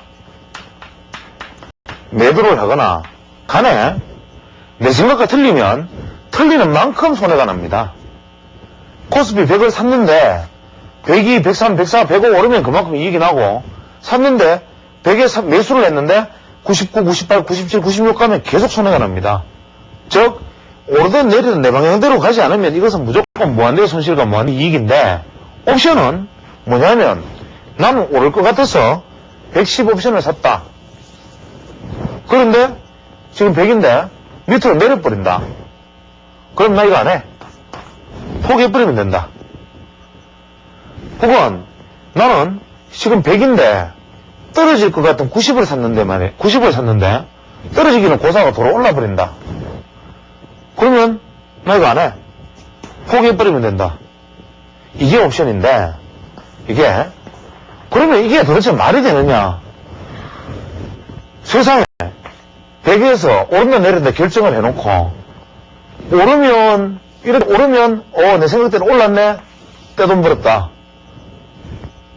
매도를 하거나 간에 내 생각과 틀리면 틀리는 만큼 손해가 납니다. 코스피 100을 샀는데 102, 103, 104, 105 오르면 그만큼 이익이 나고, 샀는데 100에 매수를 했는데 99, 98, 97, 96 가면 계속 손해가 납니다. 즉, 오르든 내리든 내 방향대로 가지 않으면 이것은 무조건 무한대의 손실과 무한대 이익인데, 옵션은 뭐냐면, 나는 오를 것 같아서 110 옵션을 샀다. 그런데 지금 100인데 밑으로 내려버린다. 그럼 나 이거 안 해. 포기해버리면 된다. 혹은 나는 지금 100인데 떨어질 것 같은 90을 샀는데 말이야. 90을 샀는데 떨어지기는 고사가 돌아 올라버린다. 그러면 나 이거 안 해. 포기해버리면 된다. 이게 옵션인데, 이게 그러면 이게 도대체 말이 되느냐? 세상에 100에서 오른다 내린다 결정을 해놓고 오르면 내 생각대로 올랐네? 떼돈 벌었다.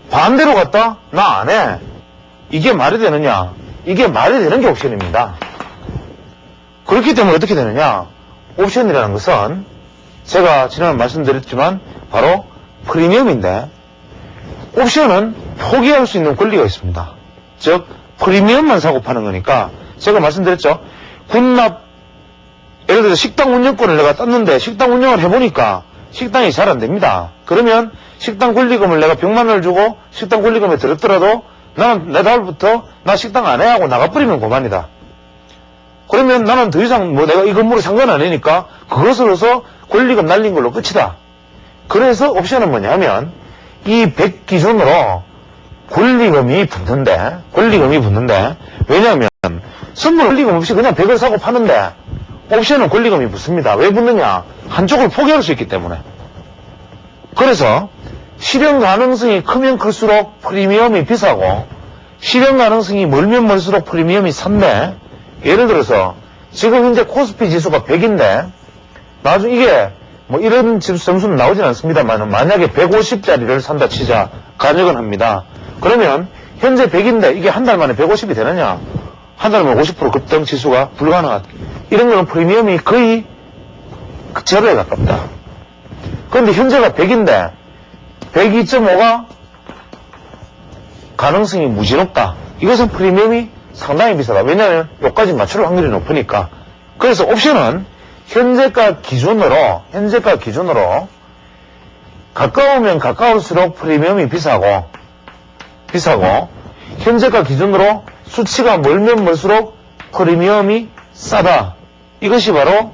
반대로 갔다? 나 안 해. 이게 말이 되느냐? 이게 말이 되는 게 옵션입니다. 그렇기 때문에 어떻게 되느냐? 옵션이라는 것은 제가 지난번에 말씀드렸지만 바로 프리미엄인데 옵션은 포기할 수 있는 권리가 있습니다. 즉 프리미엄만 사고 파는 거니까 제가 말씀드렸죠. 군납 예를 들어서 식당 운영권을 내가 땄는데 식당 운영을 해보니까 식당이 잘 안 됩니다. 그러면 식당 권리금을 내가 100만 원을 주고 식당 권리금에 들었더라도 나는 내달부터 나 식당 안 해 하고 나가버리면 그만이다. 그러면 나는 더 이상 내가 이 건물을 산 건 아니니까 그것으로서 권리금 날린 걸로 끝이다. 그래서 옵션은 뭐냐면 이 100 기준으로 권리금이 붙는데 왜냐하면 선물 권리금 없이 그냥 100을 사고 파는데 옵션은 권리금이 붙습니다. 왜 붙느냐? 한쪽을 포기할 수 있기 때문에. 그래서 실현 가능성이 크면 클수록 프리미엄이 비싸고 실현 가능성이 멀면 멀수록 프리미엄이 산데 예를 들어서 지금 현재 코스피 지수가 100인데 나중에 이게 이런 점수는 나오진 않습니다만 만약에 150짜리를 산다 치자 가정은 합니다. 그러면 현재 100인데 이게 한 달 만에 150이 되느냐? 한 달 만에 50% 급등 지수가 불가능하다. 이런 거는 프리미엄이 거의 제로에 가깝다. 그런데 현재가 100인데 102.5가 가능성이 무지 높다. 이것은 프리미엄이 상당히 비싸다. 왜냐하면 여기까지 맞출 확률이 높으니까. 그래서 옵션은 현재가 기준으로 가까우면 가까울수록 프리미엄이 비싸고 현재가 기준으로 수치가 멀면 멀수록 프리미엄이 싸다. 이것이 바로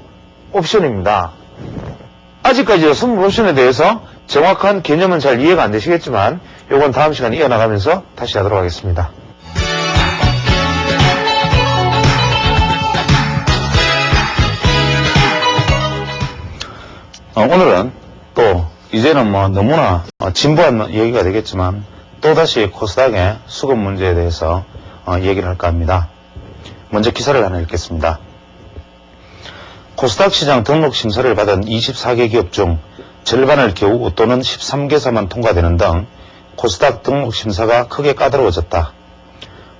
옵션입니다. 아직까지 선물 옵션에 대해서 정확한 개념은 잘 이해가 안 되시겠지만 이건 다음 시간에 이어나가면서 다시 하도록 하겠습니다. 오늘은 또 이제는 너무나 진부한 얘기가 되겠지만 또다시 코스닥의 수급 문제에 대해서 얘기를 할까 합니다. 먼저 기사를 하나 읽겠습니다. 코스닥 시장 등록 심사를 받은 24개 기업 중 절반을 겨우 또는 13개사만 통과되는 등 코스닥 등록 심사가 크게 까다로워졌다.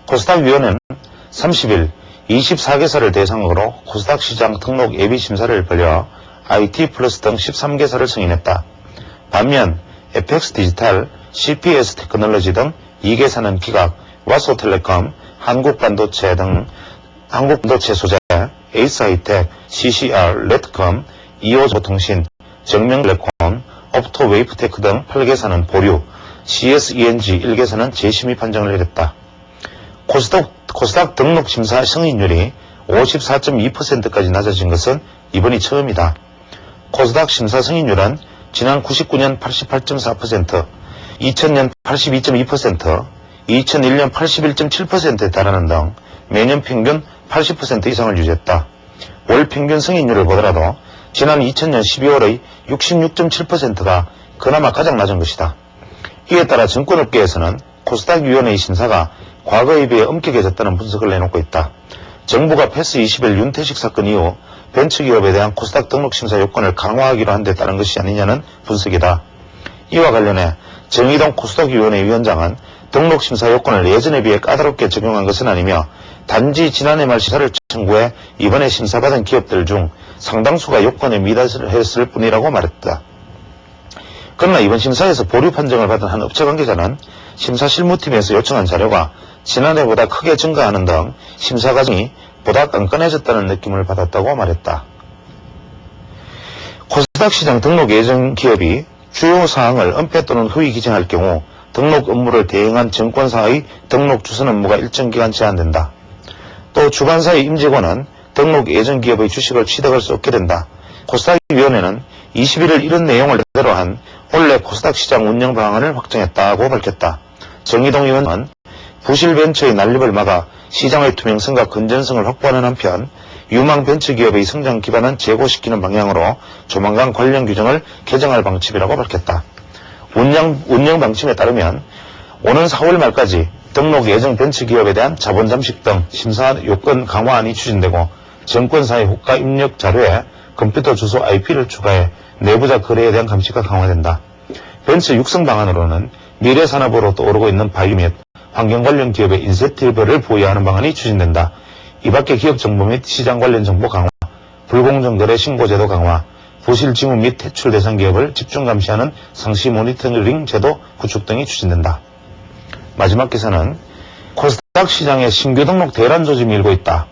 코스닥 위원회는 30일 24개사를 대상으로 코스닥 시장 등록 예비 심사를 벌여 IT 플러스 등 13개사를 승인했다. 반면 FX 디지털, CPS 테크놀로지 등 2개사는 기각, 와소텔레콤, 한국반도체 등 한국반도체 소재, 에이스하이텍, CCR, 레드컴, 이오조통신, 정명텔레콤, 옵토웨이프테크 등 8개사는 보류, CSENG 1개사는 재심의 판정을 내렸다. 코스닥 등록 심사 승인율이 54.2%까지 낮아진 것은 이번이 처음이다. 코스닥 심사 승인율은 지난 99년 88.4%, 2000년 82.2%, 2001년 81.7%에 달하는 등 매년 평균 80% 이상을 유지했다. 월 평균 승인율을 보더라도 지난 2000년 12월의 66.7%가 그나마 가장 낮은 것이다. 이에 따라 증권업계에서는 코스닥 위원회의 심사가 과거에 비해 엄격해졌다는 분석을 내놓고 있다. 정부가 패스 20일 윤태식 사건 이후 벤처기업에 대한 코스닥 등록 심사 요건을 강화하기로 한 데 따른 것이 아니냐는 분석이다. 이와 관련해 정의동 코스닥위원회 위원장은 등록 심사 요건을 예전에 비해 까다롭게 적용한 것은 아니며 단지 지난해 말 심사를 청구해 이번에 심사받은 기업들 중 상당수가 요건에 미달했을 뿐이라고 말했다. 그러나 이번 심사에서 보류 판정을 받은 한 업체 관계자는 심사 실무팀에서 요청한 자료가 지난해보다 크게 증가하는 등 심사 과정이 보다 끈끈해졌다는 느낌을 받았다고 말했다. 코스닥 시장 등록 예정 기업이 주요 사항을 은폐 또는 허위 기재할 경우 등록 업무를 대행한 증권사의 등록 주선 업무가 일정 기간 제한된다. 또 주관사의 임직원은 등록 예정 기업의 주식을 취득할 수 없게 된다. 코스닥위원회는 21일 이런 내용을 그대로 한 올해 코스닥 시장 운영 방안을 확정했다고 밝혔다. 정의동 의원은 부실 벤처의 난립을 막아 시장의 투명성과 건전성을 확보하는 한편 유망 벤처기업의 성장 기반은 제고시키는 방향으로 조만간 관련 규정을 개정할 방침이라고 밝혔다. 운영 방침에 따르면 오는 4월 말까지 등록 예정 벤처기업에 대한 자본 잠식 등 심사 요건 강화안이 추진되고 정권사의 호가 입력 자료에 컴퓨터 주소 IP를 추가해 내부자 거래에 대한 감시가 강화된다. 벤처 육성 방안으로는 미래산업으로 떠오르고 있는 바이오 및 환경 관련 기업의 인센티브를 부여하는 방안이 추진된다. 이 밖에 기업 정보 및 시장 관련 정보 강화, 불공정 거래 신고제도 강화, 부실 지문 및 퇴출 대상 기업을 집중 감시하는 상시 모니터링 제도 구축 등이 추진된다. 마지막 기사는 코스닥 시장에 신규 등록 대란 조짐이 일고 있다.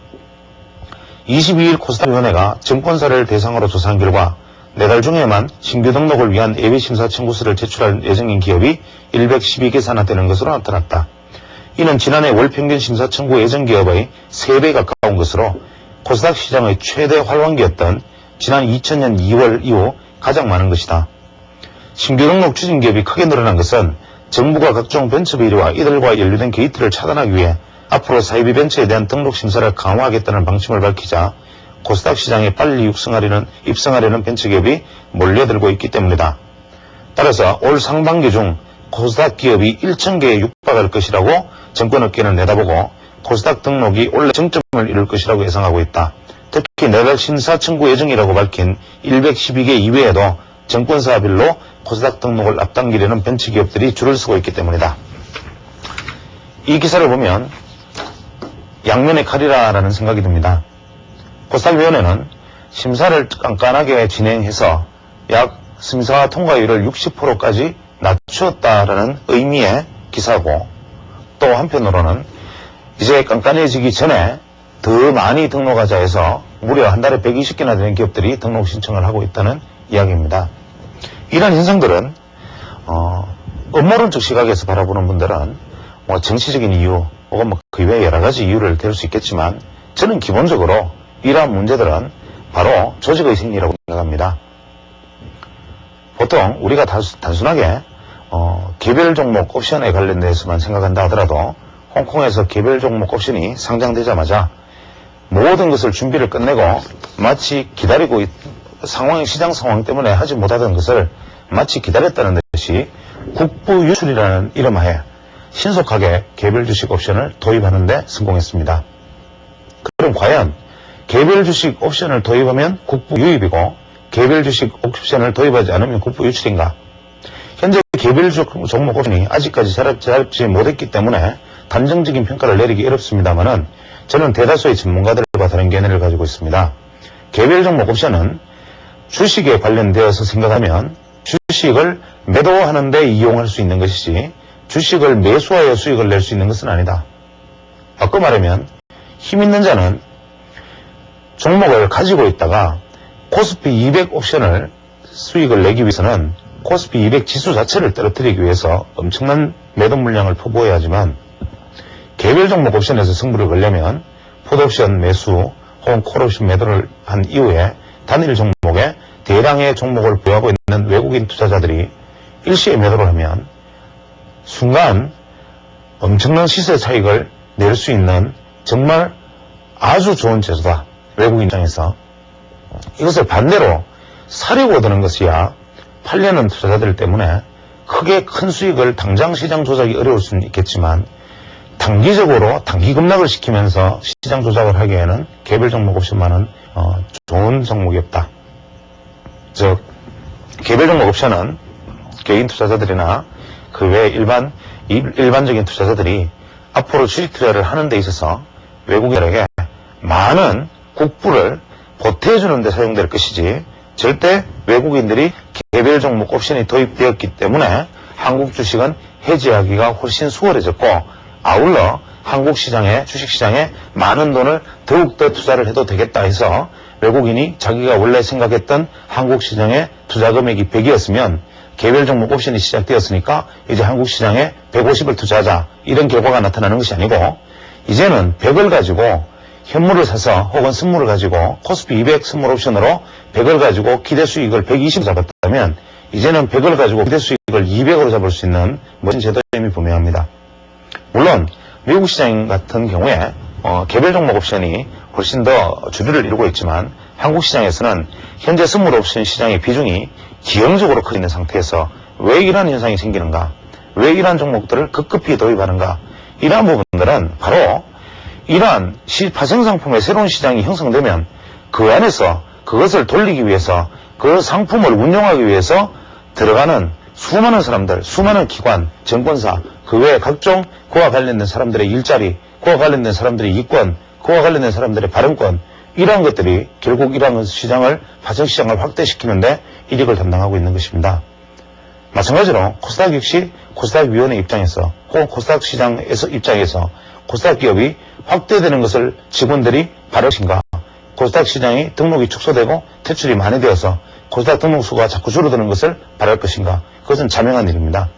22일 코스닥위원회가 증권사를 대상으로 조사한 결과 4달 중에만 신규 등록을 위한 예비심사 청구서를 제출할 예정인 기업이 112개사나 되는 것으로 나타났다. 이는 지난해 월평균 심사 청구 예정 기업의 3배 가까운 것으로 코스닥 시장의 최대 활황기였던 지난 2000년 2월 이후 가장 많은 것이다. 신규 등록 추진 기업이 크게 늘어난 것은 정부가 각종 벤처 비리와 이들과 연루된 게이트를 차단하기 위해 앞으로 사이비 벤처에 대한 등록 심사를 강화하겠다는 방침을 밝히자 코스닥 시장에 빨리 입성하려는 벤처기업이 몰려들고 있기 때문이다. 따라서 올 상반기 중 코스닥 기업이 1,000개에 육박할 것이라고 정권업계는 내다보고 코스닥 등록이 원래 정점을 이룰 것이라고 예상하고 있다. 특히 내달 심사 청구 예정이라고 밝힌 112개 이외에도 정권사별로 코스닥 등록을 앞당기려는 벤처기업들이 줄을 서고 있기 때문이다. 이 기사를 보면 양면의 칼이라는 생각이 듭니다. 코스닥위원회는 심사를 깐깐하게 진행해서 약 심사 통과율을 60%까지 낮추었다라는 의미의 기사고, 또 한편으로는 이제 깐깐해지기 전에 더 많이 등록하자 해서 무려 한 달에 120개나 되는 기업들이 등록 신청을 하고 있다는 이야기입니다. 이런 현상들은 음모론적 시각에서 바라보는 분들은 정치적인 이유 혹은 그 외에 여러 가지 이유를 댈 수 있겠지만, 저는 기본적으로 이러한 문제들은 바로 조직의 생리라고 생각합니다. 보통 우리가 단순하게 개별 종목 옵션에 관련돼서만 생각한다 하더라도 홍콩에서 개별 종목 옵션이 상장되자마자 모든 것을 준비를 끝내고 마치 기다리고 시장 상황 때문에 하지 못하던 것을 마치 기다렸다는 듯이 국부 유출이라는 이름하에 신속하게 개별 주식 옵션을 도입하는 데 성공했습니다. 그럼 과연 개별 주식 옵션을 도입하면 국부 유입이고 개별 주식 옵션을 도입하지 않으면 국부 유출인가? 현재 개별 종목 옵션이 아직까지 자립지 못했기 때문에 단정적인 평가를 내리기 어렵습니다만은 저는 대다수의 전문가들과 다른 견해를 가지고 있습니다. 개별 종목 옵션은 주식에 관련되어서 생각하면 주식을 매도하는 데 이용할 수 있는 것이지 주식을 매수하여 수익을 낼 수 있는 것은 아니다. 바꿔 말하면 힘 있는 자는 종목을 가지고 있다가 코스피 200 옵션을 수익을 내기 위해서는 코스피 200 지수 자체를 떨어뜨리기 위해서 엄청난 매도 물량을 포부해야 하지만, 개별 종목 옵션에서 승부를 걸려면 풋옵션 매수 혹은 콜옵션 매도를 한 이후에 단일 종목에 대량의 종목을 보유하고 있는 외국인 투자자들이 일시에 매도를 하면 순간 엄청난 시세 차익을 낼 수 있는 정말 아주 좋은 제도다. 외국인 입장에서. 이것을 반대로 사려고 드는 것이야 팔려는 투자자들 때문에 크게 큰 수익을 당장 시장 조작이 어려울 수는 있겠지만, 단기적으로 단기 급락을 시키면서 시장 조작을 하기에는 개별 종목 옵션만은 좋은 종목이 없다. 즉 개별 종목 옵션은 개인 투자자들이나 그 외 일반적인 투자자들이 앞으로 주식 투자를 하는 데 있어서 외국인들에게 많은 국부를 보태주는 데 사용될 것이지, 절대 외국인들이 개별 종목 옵션이 도입되었기 때문에 한국 주식은 해지하기가 훨씬 수월해졌고, 아울러 한국 시장에, 주식시장에 많은 돈을 더욱더 투자를 해도 되겠다 해서 외국인이 자기가 원래 생각했던 한국 시장의 투자 금액이 100이었으면 개별 종목 옵션이 시작되었으니까 이제 한국 시장에 150을 투자하자, 이런 결과가 나타나는 것이 아니고, 이제는 100을 가지고 현물을 사서 혹은 선물을 가지고 코스피 200 선물 옵션으로 100을 가지고 기대 수익을 120을 잡았다면 이제는 100을 가지고 기대 수익을 200으로 잡을 수 있는 멋진 제도임이 분명합니다. 물론 미국 시장 같은 경우에 개별 종목 옵션이 훨씬 더 주류를 이루고 있지만, 한국 시장에서는 현재 선물 옵션 시장의 비중이 기형적으로 커 있는 상태에서 왜 이런 현상이 생기는가? 왜 이러한 종목들을 급급히 도입하는가? 이러한 부분들은 바로 이러한 파생상품의 새로운 시장이 형성되면 그 안에서 그것을 돌리기 위해서 그 상품을 운용하기 위해서 들어가는 수많은 사람들, 수많은 기관, 정권사, 그 외에 각종 그와 관련된 사람들의 일자리, 그와 관련된 사람들의 이권, 그와 관련된 사람들의 발언권, 이러한 것들이 결국 이러한 시장을, 파생시장을 확대시키는데 이익을 담당하고 있는 것입니다. 마찬가지로 코스닥 역시 코스닥 위원회 입장에서 혹은 코스닥 시장에서 입장에서 코스닥 기업이 확대되는 것을 직원들이 바랄 것인가, 코스닥 시장이 등록이 축소되고 퇴출이 많이 되어서 코스닥 등록 수가 자꾸 줄어드는 것을 바랄 것인가, 그것은 자명한 일입니다.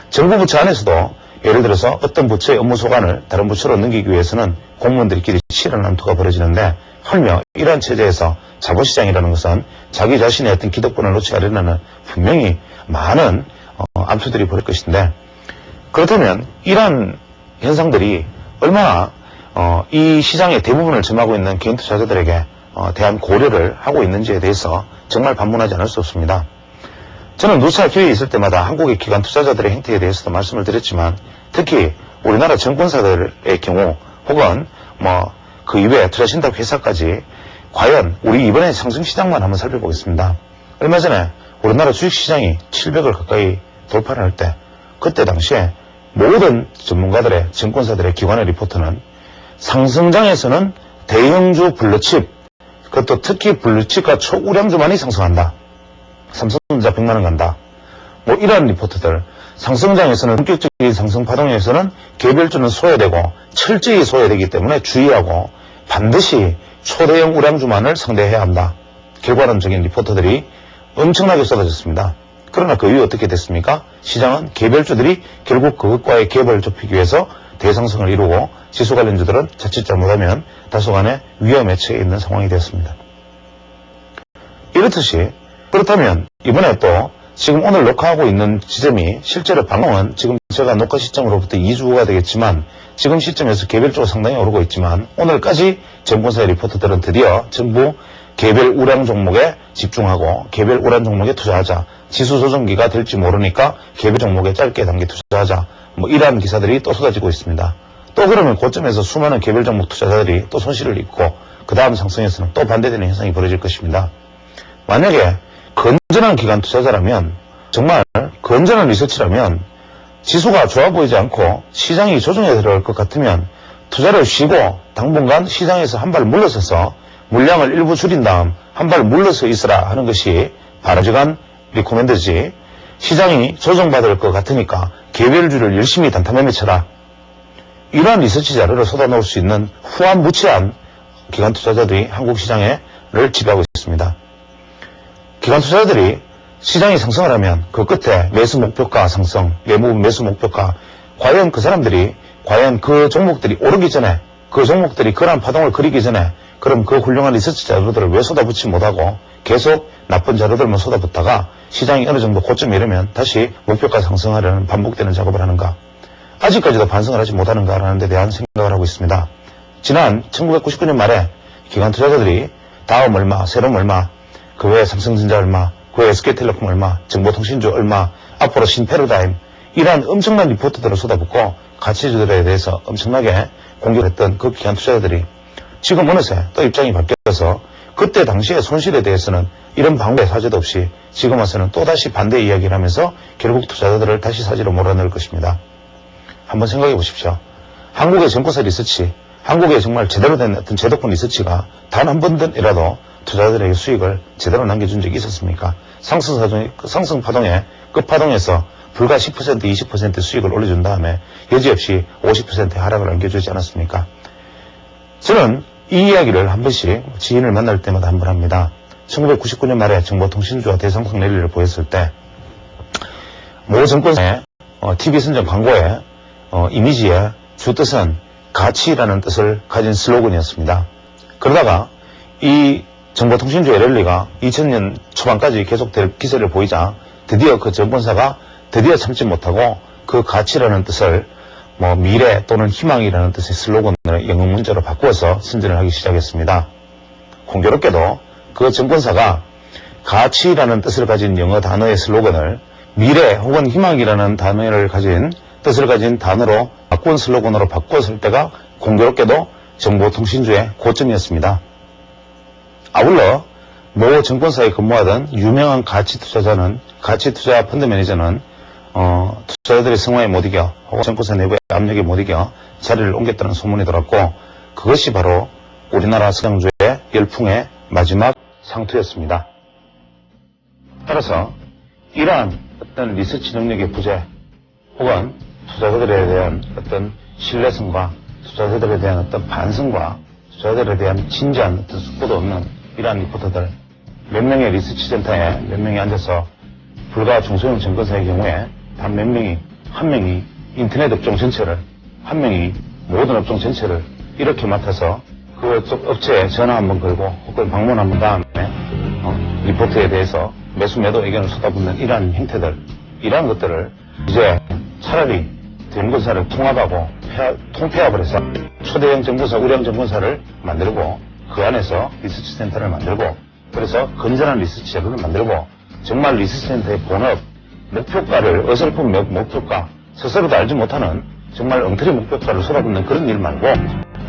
정부 부처 안에서도 예를 들어서 어떤 부처의 업무 소관을 다른 부처로 넘기기 위해서는 공무원들끼리 치열한 난투가 벌어지는데, 헐며 이러한 체제에서 자본시장이라는 것은 자기 자신의 어떤 기득권을 놓지 않으려는 분명히 많은 암투들이 벌일 것인데, 그렇다면 이러한 현상들이 얼마나 이 시장의 대부분을 점하고 있는 개인 투자자들에게 대한 고려를 하고 있는지에 대해서 정말 반문하지 않을 수 없습니다. 저는 누차 기회에 있을 때마다 한국의 기관 투자자들의 행태에 대해서도 말씀을 드렸지만, 특히 우리나라 정권사들의 경우 혹은 그 이외에 투자신탁 회사까지 과연 우리 이번에 상승시장만 한번 살펴보겠습니다. 얼마 전에 우리나라 주식시장이 700을 가까이 돌파를 할 때, 그때 당시에 모든 전문가들의, 정권사들의 기관의 리포트는 상승장에서는 대형주 블루칩, 그것도 특히 블루칩과 초우량주만이 상승한다. 삼성전자 100만원 간다. 이러한 리포트들, 상승장에서는 본격적인 상승 파동에서는 개별주는 소외되고 철저히 소외되기 때문에 주의하고 반드시 초대형 우량주만을 상대해야 한다. 결과론적인 리포트들이 엄청나게 쏟아졌습니다. 그러나 그 이후 어떻게 됐습니까? 시장은 개별주들이 결국 그것과의 갭을 좁히기 위해서 대상승을 이루고 지수 관련주들은 자칫 잘못하면 다소간의 위험에 처해 있는 상황이 되었습니다. 이렇듯이 그렇다면 이번에 또 지금 오늘 녹화하고 있는 지점이 실제로 방송은 지금 제가 녹화 시점으로부터 2주 후가 되겠지만 지금 시점에서 개별주가 상당히 오르고 있지만 오늘까지 정권사의 리포트들은 드디어 전부 개별 우량 종목에 집중하고 개별 우량 종목에 투자하자, 지수 조정기가 될지 모르니까 개별 종목에 짧게 단기 투자하자, 이러한 기사들이 또 쏟아지고 있습니다. 또 그러면 고점에서 수많은 개별 종목 투자자들이 또 손실을 입고 그 다음 상승에서는 또 반대되는 현상이 벌어질 것입니다. 만약에 건전한 기관 투자자라면, 정말 건전한 리서치라면 지수가 좋아 보이지 않고 시장이 조정에 들어갈 것 같으면 투자를 쉬고 당분간 시장에서 한 발 물러서서 물량을 일부 줄인 다음 한 발 물러서 있으라 하는 것이 바람직한 리코멘드지, 시장이 조정받을 것 같으니까 개별주를 열심히 단타매매 쳐라, 이러한 리서치 자료를 쏟아놓을 수 있는 후한무치한 기관 투자자들이 한국 시장을 지배하고 있습니다. 기관 투자자들이 시장이 상승을 하면 그 끝에 매수 목표가 상승, 매수 목표가, 과연 그 사람들이 과연 그 종목들이 오르기 전에, 그 종목들이 그러한 파동을 그리기 전에 그럼 그 훌륭한 리서치 자료들을 왜 쏟아붓지 못하고 계속 나쁜 자료들만 쏟아붓다가 시장이 어느 정도 고점에 이르면 다시 목표가 상승하려는 반복되는 작업을 하는가? 아직까지도 반성을 하지 못하는가라는 데 대한 생각을 하고 있습니다. 지난 1999년 말에 기관 투자자들이 다음 얼마, 세롬 얼마, 그 외에 삼성전자 얼마, 그 외에 SK텔레콤 얼마, 정보통신주 얼마, 앞으로 신패러다임, 이러한 엄청난 리포트들을 쏟아붓고 가치주들에 대해서 엄청나게 공격했던 그 기관 투자자들이 지금 어느새 또 입장이 바뀌어서 그때 당시의 손실에 대해서는 이런 방법의 사죄도 없이 지금 와서는 또다시 반대 이야기를 하면서 결국 투자자들을 다시 사지로 몰아넣을 것입니다. 한번 생각해 보십시오. 한국의 정권사 리서치, 한국의 정말 제대로 된 어떤 제도권 리서치가 단 한 번이라도 투자자들에게 수익을 제대로 남겨준 적이 있었습니까? 상승 파동의 끝파동에서 불과 10%, 20% 수익을 올려준 다음에 여지없이 50%의 하락을 안겨주지 않았습니까? 저는 이 이야기를 한 번씩 지인을 만날 때마다 한 번 합니다. 1999년 말에 정보통신주와 대상승 랠리를 보였을 때 모 정권사의 TV 선전 광고의 이미지의 주뜻은 가치라는 뜻을 가진 슬로건이었습니다. 그러다가 이 정보통신주의 랠리가 2000년 초반까지 계속될 기세를 보이자 드디어 그 정권사가 드디어 참지 못하고 그 가치라는 뜻을 미래 또는 희망이라는 뜻의 슬로건을 영어 문자로 바꾸어서 선전을 하기 시작했습니다. 공교롭게도 그 정권사가 가치라는 뜻을 가진 영어 단어의 슬로건을 미래 혹은 희망이라는 뜻을 가진 단어로 바꾼 슬로건으로 바꿨을 때가 공교롭게도 정보통신주의 고점이었습니다. 아울러 모 증권사에 근무하던 유명한 가치투자 펀드 매니저는 투자자들의 성화에 못 이겨 혹은 증권사 내부의 압력에 못 이겨 자리를 옮겼다는 소문이 돌았고, 그것이 바로 우리나라 서양주의 열풍의 마지막 상투였습니다. 따라서 이러한 어떤 리서치 능력의 부재 혹은 투자자들에 대한 어떤 신뢰성과 투자자들에 대한 어떤 반성과 투자자들에 대한 진지한 어떤 숙고도 없는 이러한 리포터들, 몇 명의 리서치 센터에 몇 명이 앉아서 불과 중소형 증권사의 경우에 단 몇 명이, 한 명이 인터넷 업종 전체를, 한 명이 모든 업종 전체를 이렇게 맡아서 그 업체에 전화 한번 걸고 혹은 방문 한번 다음에 리포트에 대해서 매수 매도 의견을 쏟아붓는 이러한 형태들, 이러한 것들을 이제 차라리 증권사를 통합하고 통폐합을 해서 초대형 증권사, 우량 증권사를 만들고 그 안에서 리서치 센터를 만들고, 그래서 건전한 리서치 제도를 만들고 정말 리서치 센터의 본업, 목표가를, 어설픈 목표가, 스스로도 알지 못하는 정말 엉터리 목표가를 쏟아붓는 그런 일 말고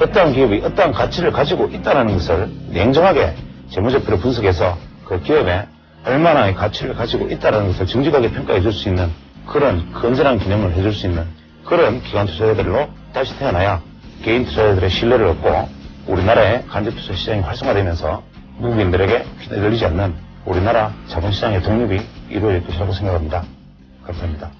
어떠한 기업이 어떠한 가치를 가지고 있다는 것을 냉정하게 재무제표를 분석해서 그 기업에 얼마나의 가치를 가지고 있다는 것을 정직하게 평가해 줄 수 있는 그런 건전한 기능을 해줄 수 있는 그런 기관 투자자들로 다시 태어나야 개인 투자자들의 신뢰를 얻고 우리나라의 간접투자 시장이 활성화되면서 외국인들에게 휘둘리지 않는 우리나라 자본시장의 독립이 이루어질 것이라고 생각합니다. 감사합니다.